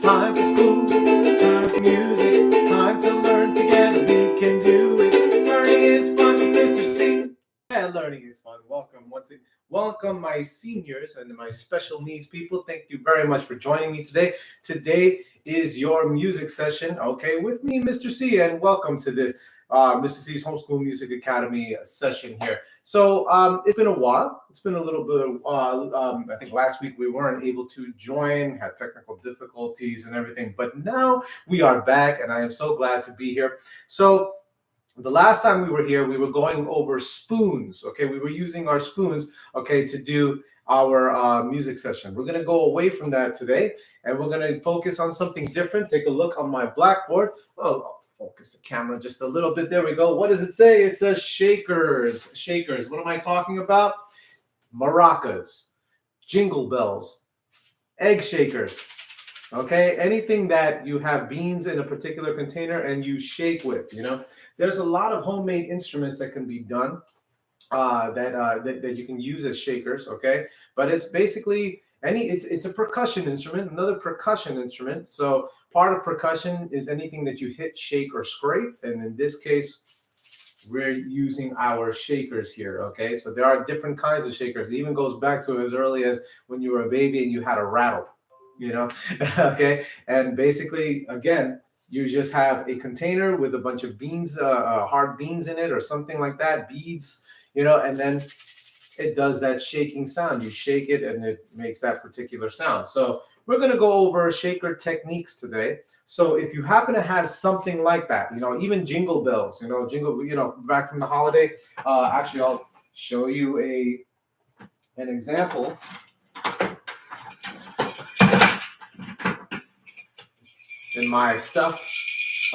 Time for school, time for music, time to learn together, we can do it. Learning is fun with Mr. C. Yeah, learning is fun. Welcome my seniors and my special needs people. Thank you very much for joining me today. Today is your music session, okay, with me, Mr. C, and welcome to this Mr. C's Homeschool Music Academy session here. So it's been a while. It's been a little bit of, I think last week we weren't able to join, had technical difficulties and everything, but now we are back and I am so glad to be here. So the last time we were here, we were going over spoons, okay? We were using our spoons, okay, to do our music session. We're gonna go away from that today and we're gonna focus on something different. Take a look on my blackboard. Oh, focus the camera just a little bit. There we go. What does it say? It says shakers. Shakers. What am I talking about? Maracas, jingle bells, egg shakers. Okay, anything that you have beans in a particular container and you shake with. There's a lot of homemade instruments that can be done that you can use as shakers. Okay, but it's basically it's a percussion instrument, another percussion instrument. So part of percussion is anything that you hit, shake, or scrape. And in this case, we're using our shakers here, okay? So there are different kinds of shakers. It even goes back to as early as when you were a baby and you had a rattle, okay? And basically, again, you just have a container with a bunch of beans, hard beans in it or something like that, beads, and then it does that shaking sound. You shake it and it makes that particular sound. So we're going to go over shaker techniques today. So if you happen to have something like that, even jingle bells, back from the holiday, actually I'll show you an example. In my stuff.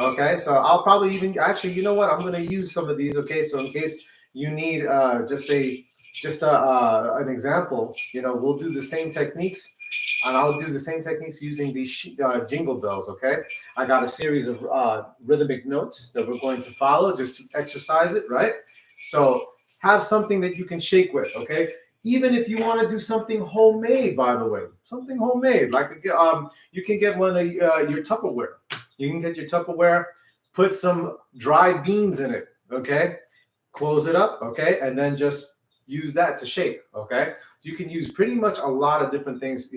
Okay, so I'll probably even, actually, you know what? I'm going to use some of these. Okay, so in case you need just an example, we'll do the same techniques, and I'll do the same techniques using these jingle bells, okay? I got a series of rhythmic notes that we're going to follow just to exercise it, right? So have something that you can shake with, okay? Even if you want to do something homemade, by the way, something homemade, like you can get one of your Tupperware. You can get your Tupperware, put some dried beans in it, okay? Close it up, okay? And then just use that to shake, okay? You can use pretty much a lot of different things,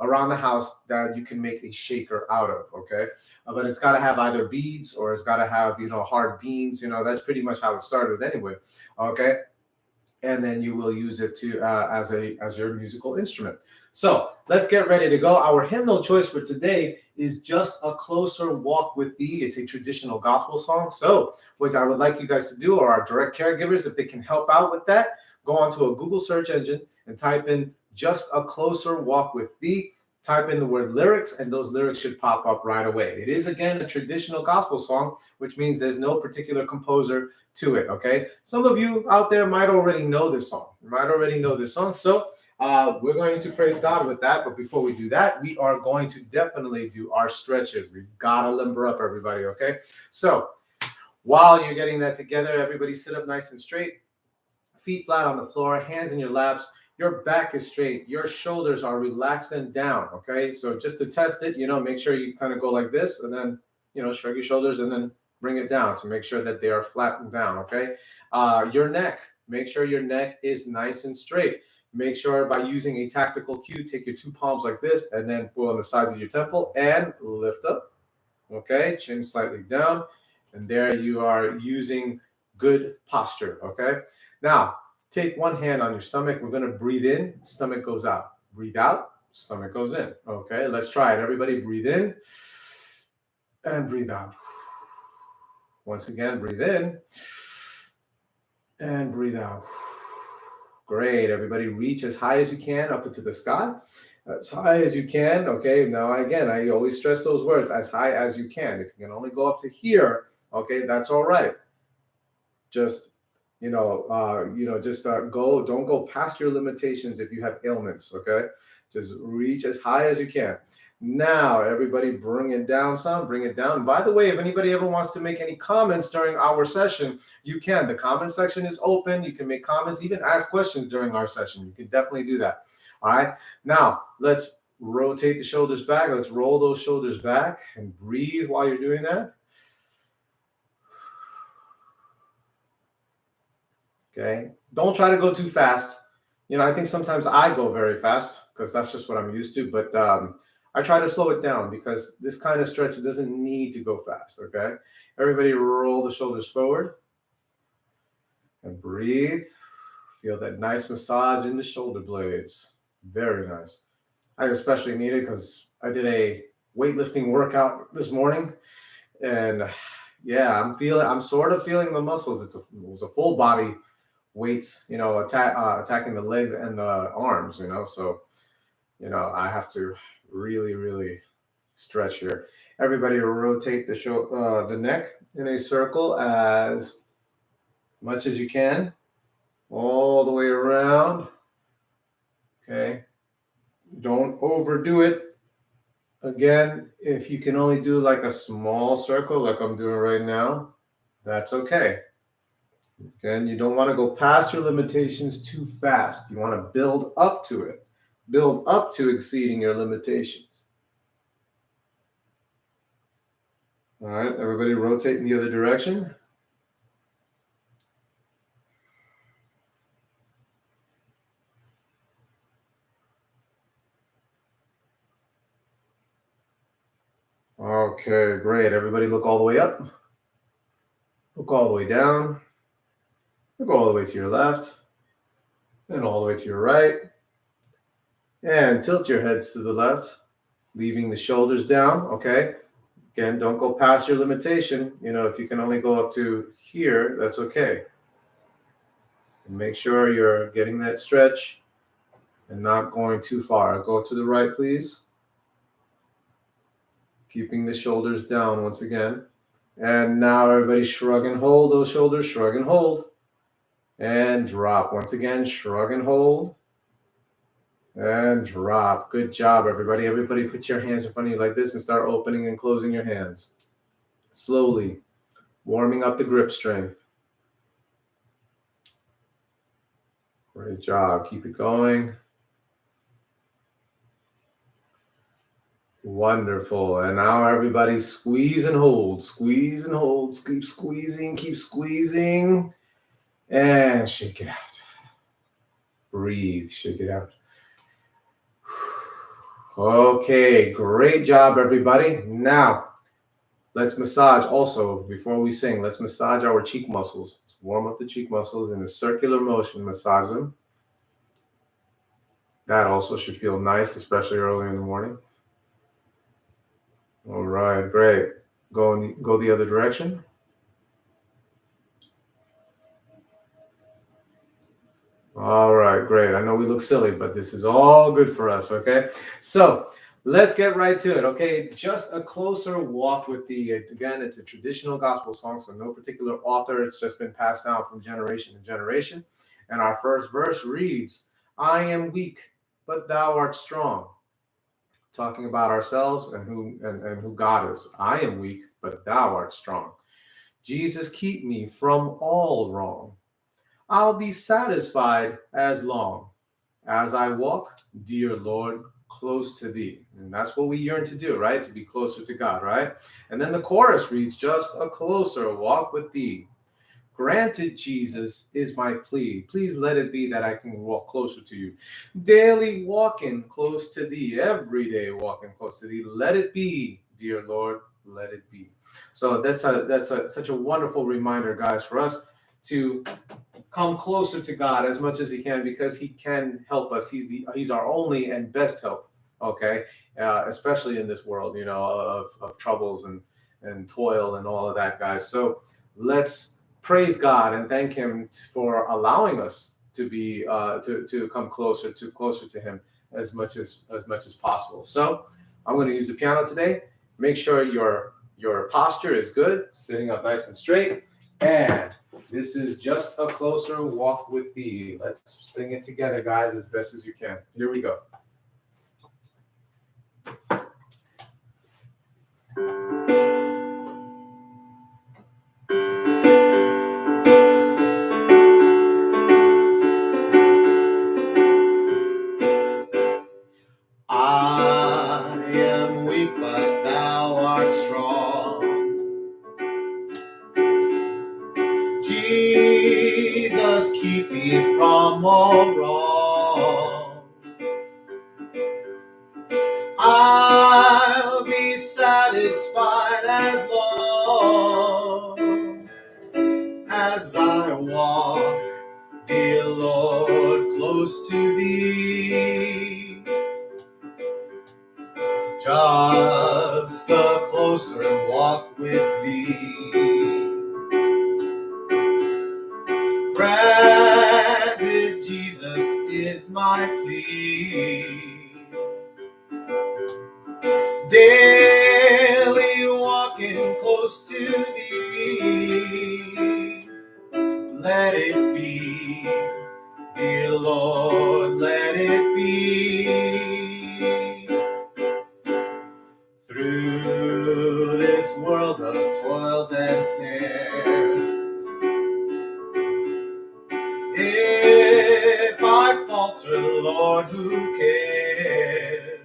around the house that you can make a shaker out of, okay? But it's got to have either beads or it's got to have, hard beans. That's pretty much how it started anyway, okay? And then you will use it to as your musical instrument. So let's get ready to go. Our hymnal choice for today is Just a Closer Walk with Thee. It's a traditional gospel song. So what I would like you guys to do, or our direct caregivers, if they can help out with that, go onto a Google search engine and type in Just a Closer Walk with Thee. Type in the word lyrics, and those lyrics should pop up right away. It is, again, a traditional gospel song, which means there's no particular composer to it, okay? Some of you out there might already know this song. So we're going to praise God with that. But before we do that, we are going to definitely do our stretches. We've got to limber up, everybody, okay? So while you're getting that together, everybody sit up nice and straight, feet flat on the floor, hands in your laps. Your back is straight. Your shoulders are relaxed and down, okay? So just to test it, make sure you kind of go like this and then, shrug your shoulders and then bring it down to make sure that they are flattened down, okay? Your neck, make sure your neck is nice and straight. Make sure by using a tactical cue, take your two palms like this and then pull on the sides of your temple and lift up, okay? Chin slightly down. And there you are using good posture, okay? Now, take one hand on your stomach. We're going to breathe in, stomach goes out. Breathe out, stomach goes in. Okay, let's try it. Everybody breathe in and breathe out. Once again, breathe in and breathe out. Great. Everybody reach as high as you can up into the sky. As high as you can. Okay, now again, I always stress those words, as high as you can. If you can only go up to here, okay, that's all right. Just don't go past your limitations if you have ailments, okay? Just reach as high as you can. Now, everybody bring it down some, bring it down. By the way, if anybody ever wants to make any comments during our session, you can. The comment section is open. You can make comments, even ask questions during our session. You can definitely do that. All right. Now, let's rotate the shoulders back. Let's roll those shoulders back and breathe while you're doing that. Okay. Don't try to go too fast. I think sometimes I go very fast because that's just what I'm used to. But I try to slow it down because this kind of stretch doesn't need to go fast, okay? Everybody roll the shoulders forward and breathe. Feel that nice massage in the shoulder blades. Very nice. I especially need it because I did a weightlifting workout this morning. And yeah, I'm sort of feeling the muscles. It was a full body weights, attacking the legs and the arms, so I have to really, really stretch here. Everybody rotate the neck in a circle as much as you can, all the way around. Okay. Don't overdo it. Again, if you can only do like a small circle like I'm doing right now, that's okay. Again, you don't want to go past your limitations too fast. You want to build up to it. Build up to exceeding your limitations. All right, everybody rotate in the other direction. Okay, great. Everybody look all the way up. Look all the way down. Look all the way to your left. And all the way to your right. And tilt your heads to the left, leaving the shoulders down, okay? Again, don't go past your limitation. If you can only go up to here, that's okay. And make sure you're getting that stretch and not going too far. Go to the right, please. Keeping the shoulders down once again. And now everybody shrug and hold those shoulders, shrug and hold. And drop. Once again, shrug and hold. And drop. Good job, everybody. Everybody put your hands in front of you like this and start opening and closing your hands. Slowly, warming up the grip strength. Great job. Keep it going. Wonderful. And now everybody squeeze and hold. Squeeze and hold. Keep squeezing. Keep squeezing. And shake it out. Breathe. Shake it out. Okay, great job, everybody. Now, let's massage also, before we sing, let's massage our cheek muscles. Let's warm up the cheek muscles in a circular motion, massage them. That also should feel nice, especially early in the morning. All right, great. Go the other direction. All right, great. I know we look silly, but this is all good for us, okay? So let's get right to it, okay? Just a closer walk with again, it's a traditional gospel song, so no particular author. It's just been passed down from generation to generation. And our first verse reads, I am weak, but thou art strong. Talking about ourselves and who God is. I am weak, but thou art strong. Jesus, keep me from all wrong. I'll be satisfied as long as I walk, dear Lord, close to thee. And that's what we yearn to do, right? To be closer to God, right? And then the chorus reads, just a closer walk with thee. Granted, Jesus, is my plea. Please let it be that I can walk closer to you. Daily walking close to thee, every day walking close to thee. Let it be, dear Lord, let it be. So that's such a wonderful reminder, guys, for us to come closer to God as much as he can, because he can help us. He's our only and best help, okay? Especially in this world, of troubles and toil and all of that, guys. So let's praise God and thank him for allowing us to be to come closer to him as much as possible. So I'm going to use the piano today. Make sure your posture is good, sitting up nice and straight. And this is just a closer walk with thee. Let's sing it together, guys, as best as you can. Here we go. I am weak, but thou art strong. Jesus, keep me from all wrong. I'll be satisfied as long as I walk, dear Lord, close to thee. Just a closer walk with thee. Granted, Jesus is my plea. Daily walking close to thee. Let it be, dear Lord, let it be. Through this world of toils and snares, if I falter, Lord, who cares?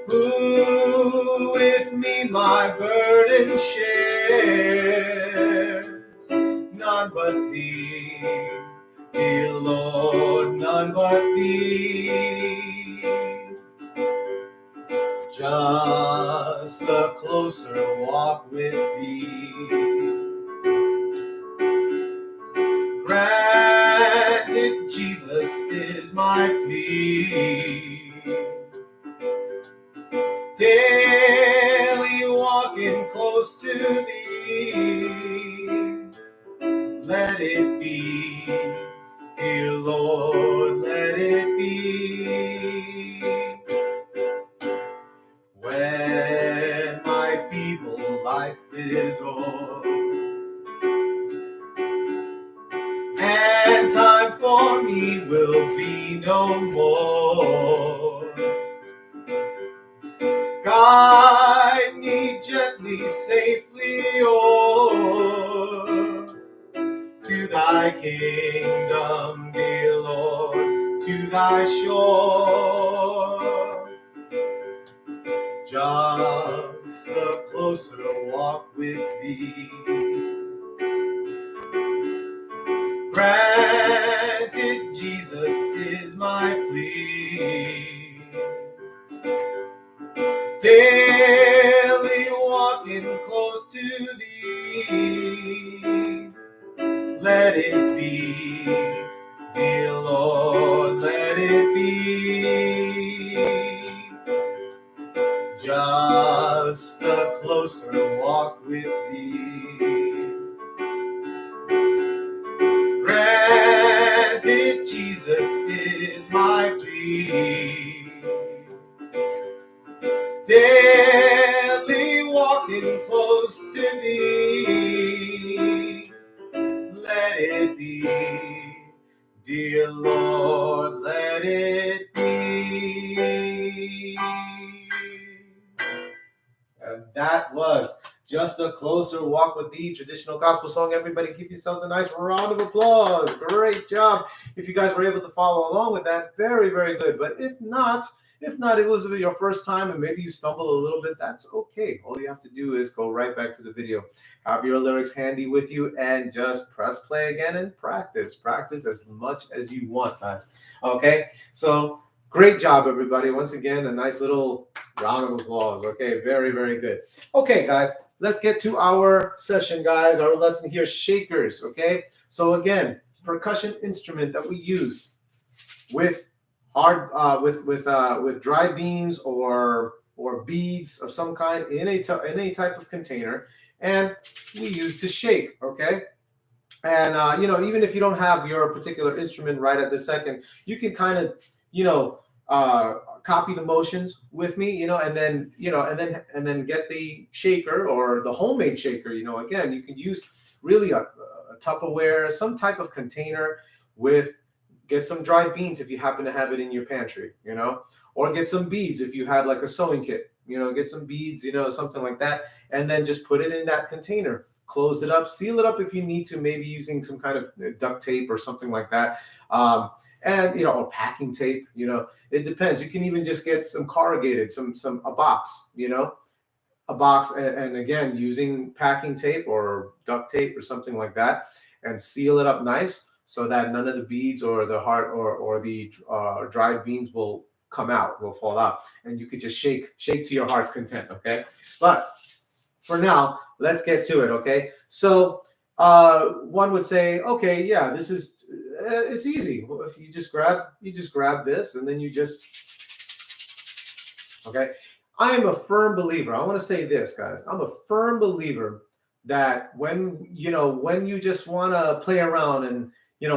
Who with me my burden shares? None but thee, dear Lord, none but thee. Just a closer walk with thee. Granted, Jesus is my plea. Daily walking close to thee. Let it be, dear Lord, let it be. When my feeble life is o'er, and time for me will be no more, guide me gently, safely o'er to thy kingdom, dear Lord, to thy shore. Just a closer walk with thee. Granted, Jesus is my plea. Daily walking close to thee. Let it be, dear Lord, let it be. Just a closer walk with thee. Granted, Jesus is my plea. Daily walking close to thee. Let it be, dear Lord, let it be. And that was Just a Closer Walk with Thee, traditional gospel song. Everybody give yourselves a nice round of applause. Great job. If you guys were able to follow along with that, very, very good. But if not, it was your first time and maybe you stumble a little bit, that's okay. All you have to do is go right back to the video, have your lyrics handy with you, and just press play again and practice. Practice as much as you want, guys. Okay? So great job, everybody. Once again, a nice little round of applause. Okay, very, very good. Okay, guys, let's get to our session, guys. Our lesson here, shakers. Okay, so again, percussion instrument that we use with with dry beans or beads of some kind in a type of container, and we use to shake. Okay. And even if you don't have your particular instrument right at this second, you can kind of copy the motions with me, and then get the shaker or the homemade shaker. Again, you can use really a Tupperware, some type of container get some dried beans if you happen to have it in your pantry, or get some beads if you have like a sewing kit get some beads, something like that, and then just put it in that container. Close it up, seal it up if you need to, maybe using some kind of duct tape or something like that. And or packing tape, it depends. You can even just get some corrugated, a box, a box, and again, using packing tape or duct tape or something like that, and seal it up nice so that none of the beads or the heart or the dried beans will come out, will fall out, and you could just shake to your heart's content. Okay, but for now, let's get to it. Okay, so one would say, okay, yeah, this is it's easy. If you just grab this, and then you just, okay. I am a firm believer. I want to say this, guys. I'm a firm believer that when you just want to play around and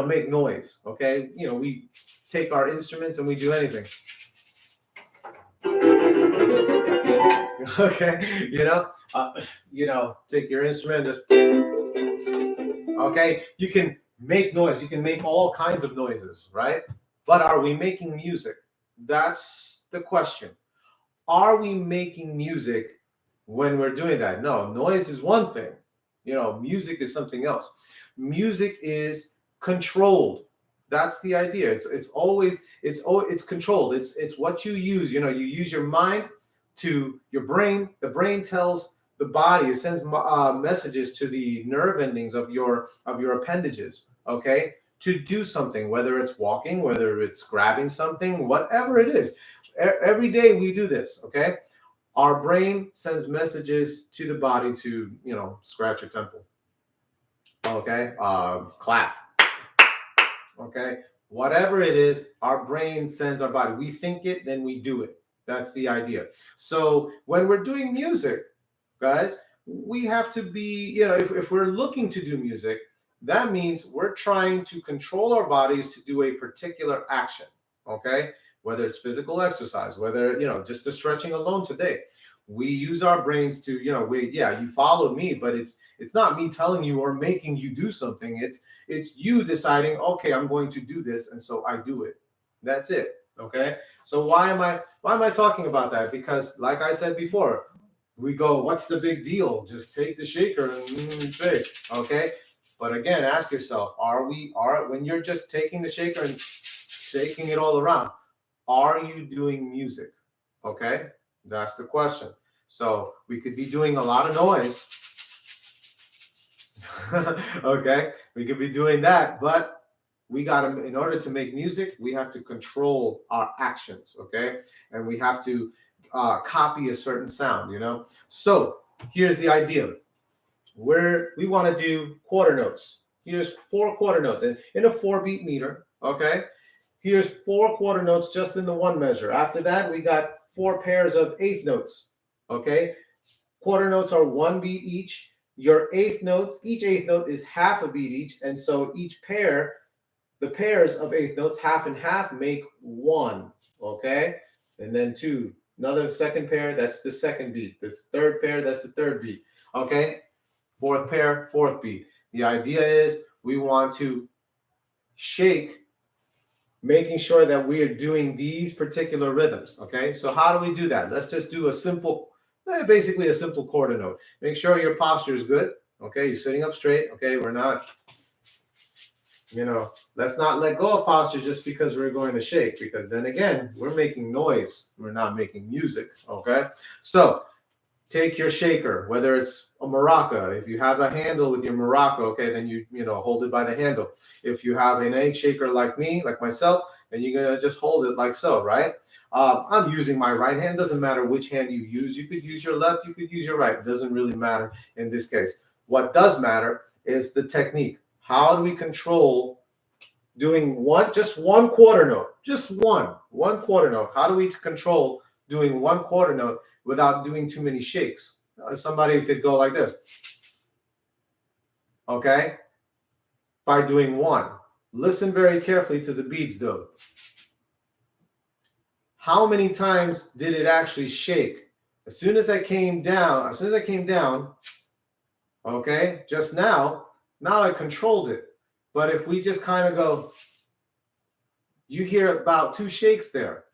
make noise, okay, we take our instruments and we do anything. Okay, take your instrument, just okay. You can make noise. You can make all kinds of noises, right? But are we making music? That's the question. Are we making music when we're doing that? No, noise is one thing. Music is something else. Music is controlled. That's the idea. It's controlled. It's what you use. You use your mind to your brain. The brain tells the body. It sends messages to the nerve endings of your appendages. Okay, to do something, whether it's walking, whether it's grabbing something, whatever it is. Every day we do this. Okay, our brain sends messages to the body to scratch your temple. Okay, clap. Okay, whatever it is, our brain sends our body. We think it, then we do it. That's the idea. So when we're doing music, guys, we have to be, if we're looking to do music, that means we're trying to control our bodies to do a particular action. Okay, whether it's physical exercise, whether just the stretching alone today. We use our brains to, you followed me, but it's not me telling you or making you do something. It's you deciding, okay, I'm going to do this, and so I do it. That's it. Okay. So why am I talking about that? Because like I said before, we go, what's the big deal? Just take the shaker and shake. Okay. But again, ask yourself, when you're just taking the shaker and shaking it all around, are you doing music? Okay. That's the question. So we could be doing a lot of noise. Okay, we could be doing that, but we got to, in order to make music, we have to control our actions. Okay, and we have to copy a certain sound. So here's the idea. We want to do quarter notes. Here's 4 quarter notes in a 4-beat meter. Okay, here's 4 quarter notes just in the 1 measure. After that, we got 4 pairs of 1/8 notes. Okay, quarter notes are 1 beat each. Your 1/8 notes, each 1/8 note is half a beat each, and so the pairs of 1/8 notes, half and half, make 1. Okay, and then 2, another second pair, that's the second beat. This third pair, that's the third beat. Okay, 4th pair, 4th beat. The idea is we want to shake, making sure that we are doing these particular rhythms. Okay, so how do we do that? Let's just do basically a simple quarter note. Make sure your posture is good. Okay, you're sitting up straight. Okay, we're not, let's not let go of posture just because we're going to shake, because then again, we're making noise. We're not making music. Okay, so take your shaker, whether it's a maraca. If you have a handle with your maraca, okay, then you hold it by the handle. If you have an egg shaker like me, like myself, then you're gonna just hold it like so, right? I'm using my right hand. Doesn't matter which hand you use. You could use your left. You could use your right. It doesn't really matter in this case. What does matter is the technique. How do we control doing just 1 quarter note? Just one quarter note. How do we control doing 1 quarter note without doing too many shakes? Somebody could go like this. Okay? By doing 1. Listen very carefully to the beats though. How many times did it actually shake? As soon as I came down, okay, just now I controlled it. But if we just kind of go, you hear about 2 shakes there.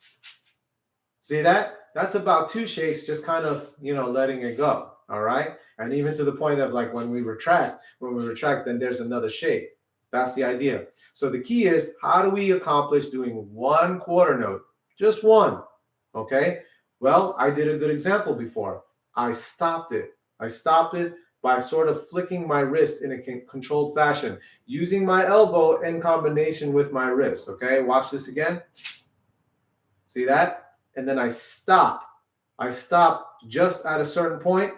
See that? That's about 2 shakes, just kind of, letting it go. All right. And even to the point of like when we retract, then there's another shake. That's the idea. So the key is, how do we accomplish doing one quarter note? Just one. Okay. Well, I did a good example before. I stopped it. By sort of flicking my wrist in a controlled fashion, using my elbow in combination with my wrist. Okay. Watch this again. See that? And then I stop. I stop just at a certain point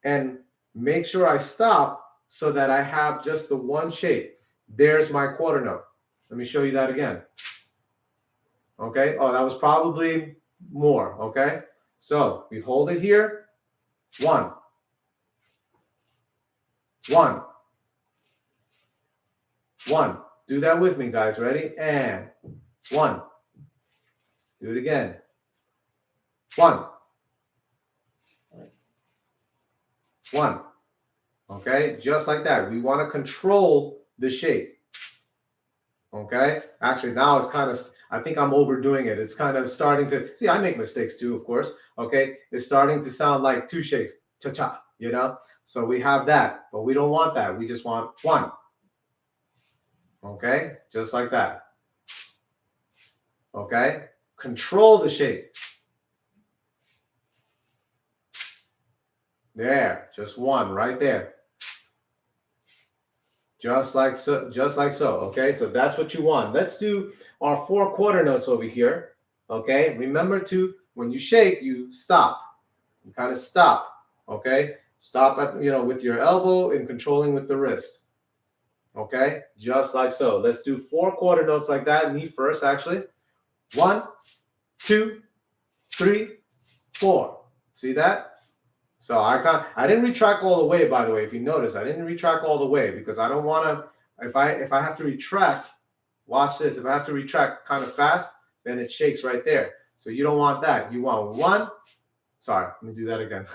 and make sure I stop so that I have just the one shake. There's my quarter note. Let me show you that again. Okay. Oh, that was probably more. Okay. So we hold it here. 1. 1. 1. Do that with me, guys. Ready? And 1. Do it again. 1. 1. Okay, just like that. We want to control the shake. Okay, actually now it's kind of, I think I'm overdoing it. It's kind of starting to, see, I make mistakes too, of course. Okay, it's starting to sound like 2 shakes, cha-cha, So we have that, but we don't want that. We just want 1. Okay, just like that. Okay, control the shake. There, just 1 right there. Just like so, okay? So that's what you want. Let's do our 4 quarter notes over here, okay? Remember to, when you shake, you stop. You kind of stop, okay? Stop at, with your elbow and controlling with the wrist, okay? Just like so. Let's do 4 quarter notes like that. Me first, actually. 1, 2, 3, 4. See that? So I didn't retract all the way, by the way. If you notice, I didn't retract all the way because I don't want to, if I have to retract, watch this. If I have to retract kind of fast, then it shakes right there. So you don't want that. You want 1, sorry, let me do that again.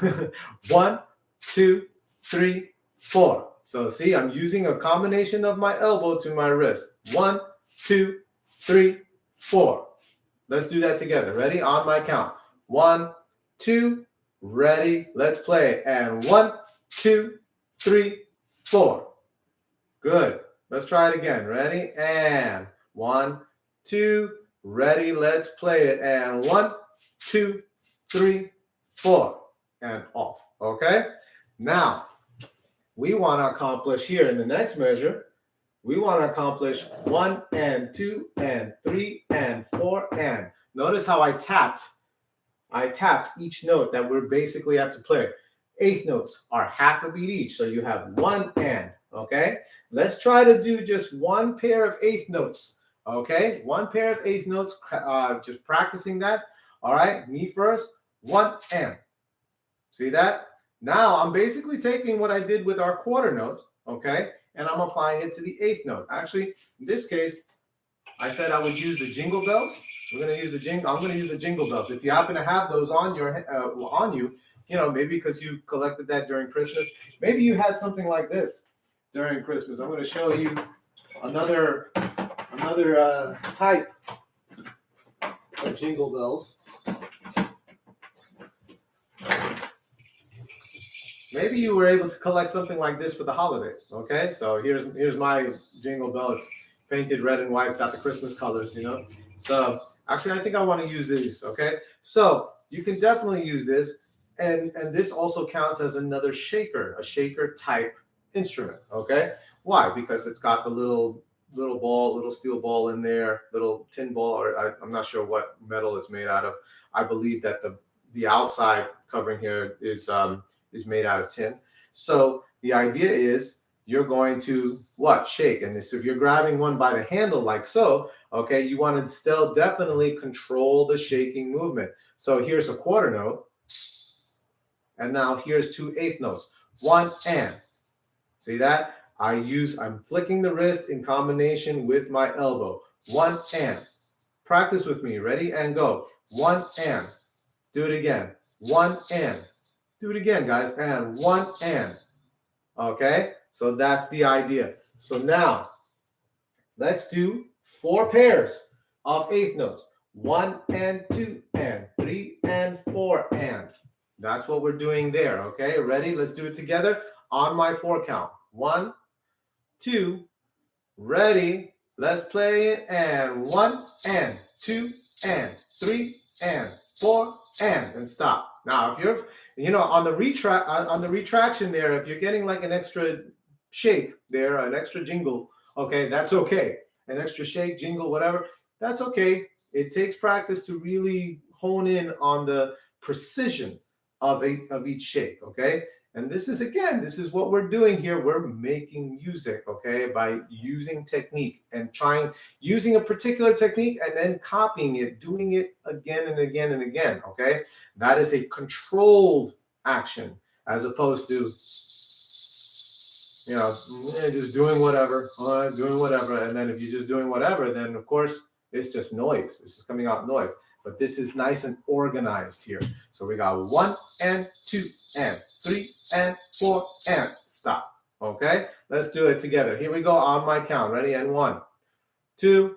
1, 2, 3, 4. So see, I'm using a combination of my elbow to my wrist. 1, 2, 3, 4. Let's do that together. Ready? On my count. 1, 2, ready, let's play. And 1, 2, 3, 4. Good. Let's try it again. Ready? And 1, 2, ready, let's play it. And 1, 2, 3, 4. And off. Okay? Now, we want to accomplish here in the next measure, we want to accomplish 1 and 2 and 3 and 4 and. Notice how I tapped each note that we basically have to play. 8th notes are half a beat each, so you have 1 and, okay? Let's try to do just 1 pair of 8th notes, okay? 1 pair of 8th notes, just practicing that, all right? Me first, 1 and. See that? Now I'm basically taking what I did with our quarter note, okay? And I'm applying it to the 8th note. Actually, in this case, I said I would use the jingle bells. I'm going to use the jingle bells. If you happen to have those on you, maybe because you collected that during Christmas. Maybe you had something like this during Christmas. I'm going to show you another type of jingle bells. Maybe you were able to collect something like this for the holidays. Okay, so here's my jingle bell. It's painted red and white. It's got the Christmas colors, So actually, I think I want to use these. Okay, so you can definitely use this, and this also counts as another shaker, a shaker type instrument. Okay, why? Because it's got the little steel ball in there, little tin ball, or I'm not sure what metal it's made out of. I believe that the outside covering here is made out of tin. So the idea is you're going to shake. And so if you're grabbing one by the handle like so, okay, you want to still definitely control the shaking movement. So here's a quarter note. And now here's 2 8th notes. 1 and. See that? I'm flicking the wrist in combination with my elbow. 1 and. Practice with me. Ready? And go. 1 and. Do it again. 1 and. Do it again, guys. And 1 and. Okay? So that's the idea. So now, let's do 4 pairs of 8th notes. 1 and 2 and 3 and 4 and. That's what we're doing there, okay? Ready? Let's do it together on my 4 count. 1, 2, ready? Let's play it. And 1 and 2 and 3 and 4 and stop. Now, if you're, on the retraction there, if you're getting like an extra shake there, an extra jingle, okay, that's okay. An extra shake, jingle, whatever, that's okay. It takes practice to really hone in on the precision of each shake, okay? And this is what we're doing here. We're making music, okay, by using technique and using a particular technique and then copying it, doing it again and again and again, okay? That is a controlled action as opposed to, just doing whatever. And then if you're just doing whatever, then of course it's just noise. It's just coming out noise. But this is nice and organized here. So we got 1 and 2 and 3 and 4 and stop. Okay, let's do it together. Here we go on my count. Ready? And 1, 2,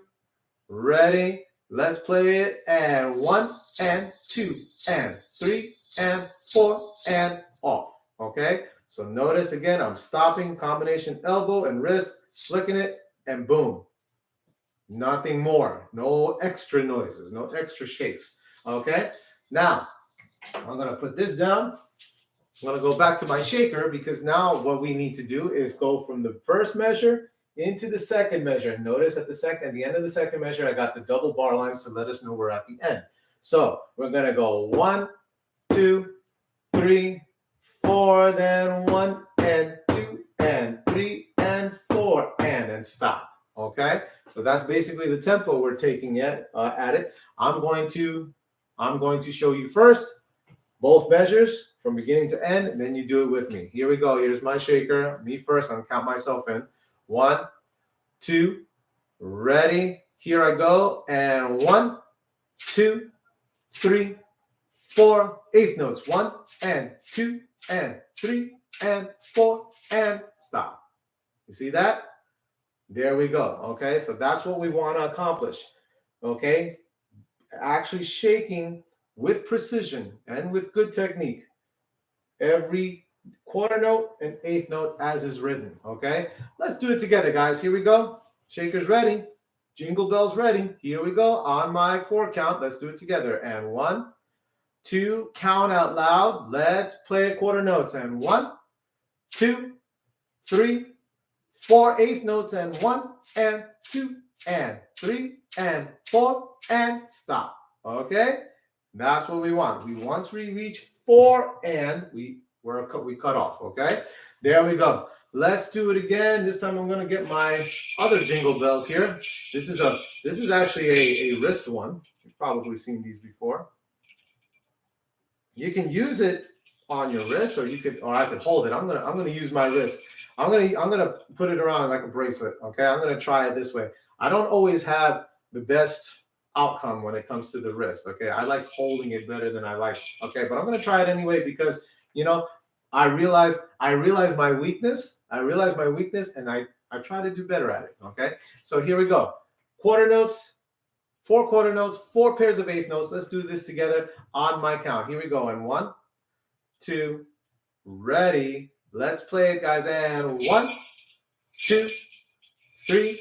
ready. Let's play it. And 1 and 2 and 3 and 4 and off. Okay, so notice again, I'm stopping, combination elbow and wrist, flicking it, and boom. Nothing more. No extra noises, no extra shakes. Okay, now I'm going to put this down. I'm going to go back to my shaker because now what we need to do is go from the first measure into the second measure. Notice at the end of the second measure, I got the double bar lines to let us know we're at the end. So we're going to go 1, 2, 3, 4, then 1 and 2 and 3 and 4 and stop. Okay, so that's basically the tempo we're taking at it. I'm going to show you first both measures from beginning to end, and then you do it with me. Here we go. Here's my shaker. Me first. I'm gonna count myself in. 1, 2, ready. Here I go. And 1, 2, 3, 4. Eighth notes. 1 and 2 and 3 and 4 and stop. You see that? There we go. Okay, so that's what we want to accomplish. Okay, actually shaking with precision and with good technique every quarter note and eighth note as is written. Okay, let's do it together, guys. Here we go. Shakers ready. Jingle bells ready. Here we go on my 4 count. Let's do it together. And 1, 2, count out loud. Let's play quarter notes. And 1, 2, 3, 4 eighth notes and 1 and 2 and 3 and 4 and stop. Okay, that's what we want. Once we reach 4 and we cut off. Okay, there we go. Let's do it again. This time I'm going to get my other jingle bells here. This is actually a wrist one. You've probably seen these before. You can use it on your wrist, or I could hold it. I'm gonna use my wrist. I'm gonna put it around like a bracelet. Okay, I'm gonna try it this way. I don't always have the best outcome when it comes to the wrist. Okay, I like holding it better than I like. Okay, but I'm gonna try it anyway because I realize my weakness. And I try to do better at it. Okay, so here we go. Quarter notes, 4 quarter notes, 4 pairs of eighth notes. Let's do this together on my count. Here we go. And 1, 2, ready. Let's play it, guys. And 1, 2, 3,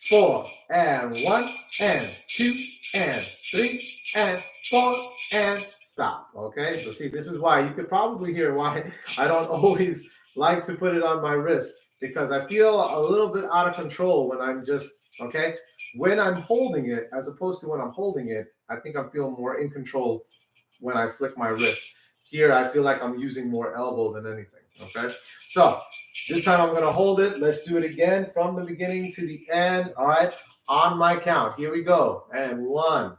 4. And 1 and 2 and 3 and 4 and stop. Okay, so see, this is why you could probably hear why I don't always like to put it on my wrist, because I feel a little bit out of control when I'm when I'm holding it, as opposed to when I'm holding it. I think I'm feeling more in control when I flick my wrist. Here, I feel like I'm using more elbow than anything. Okay, so this time I'm going to hold it. Let's do it again from the beginning to the end. All right, on my count. Here we go. And 1,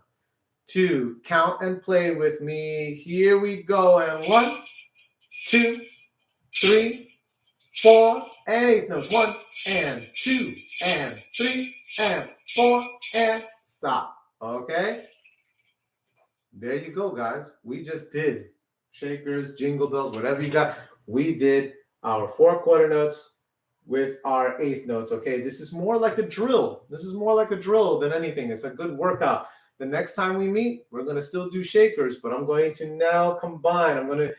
2, count and play with me. Here we go. And 1, 2, 3, 4, and eighth notes. 1 and 2 and 3 and 4 and stop. Okay, there you go, guys. We just did shakers, jingle bells, whatever you got. We did our 4 quarter notes with our eighth notes. Okay, this is more like a drill. This is more like a drill than anything. It's a good workout. the next time we meet, we're going to still do shakers, but I'm going to now combine. I'm going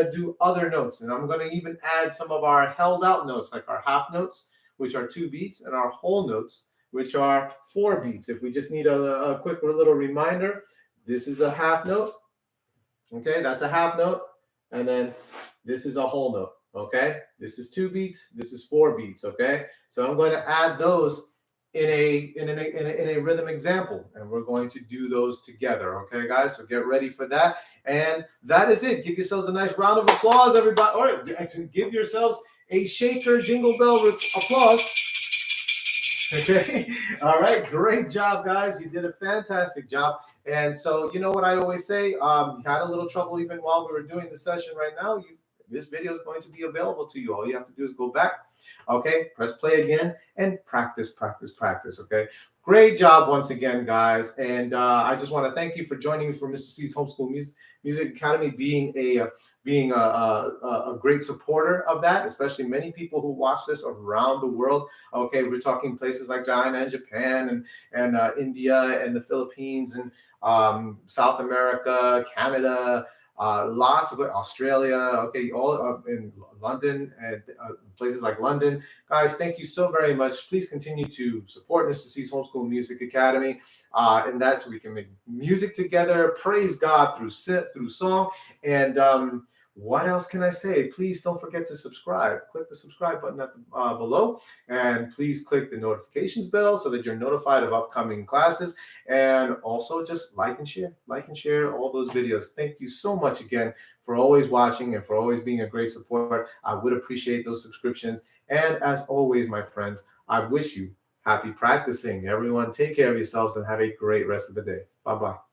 to do other notes, and I'm going to even add some of our held out notes, like our half notes, which are 2 beats, and our whole notes, which are 4 beats. If we just need a quick little reminder, this is a half note. Okay, that's a half note. And then this is a whole note. Okay, this is 2 beats. This is 4 beats. Okay, so I'm going to add those in a rhythm example, and we're going to do those together. Okay, guys, so get ready for that. And that is it. Give yourselves a nice round of applause, everybody. Or give yourselves a shaker jingle bell applause. Okay. All right. Great job, guys. You did a fantastic job. And so, you know what I always say? You had a little trouble even while we were doing the session right now. This video is going to be available to you. All you have to do is go back. Okay. Press play again and practice, practice, practice. Okay. Great job once again, guys. And I just want to thank you for joining me for Mr. C's Homeschool Music Academy, being a great supporter of that, especially many people who watch this around the world. Okay, we're talking places like China and Japan and India and the Philippines and South America, Canada, lots of Australia. Okay, all in London and places like London. Guys, thank you so very much. Please continue to support Mr. C's Homeschool Music Academy, and that's so we can make music together, praise God through song, and what else can I say? Please don't forget to subscribe. Click the subscribe button at the, below, and please click the notifications bell so that you're notified of upcoming classes. And also just like and share all those videos. Thank you so much again for always watching and for always being a great support. I would appreciate those subscriptions. And as always, my friends, I wish you happy practicing. Everyone, take care of yourselves and have a great rest of the day. Bye-bye.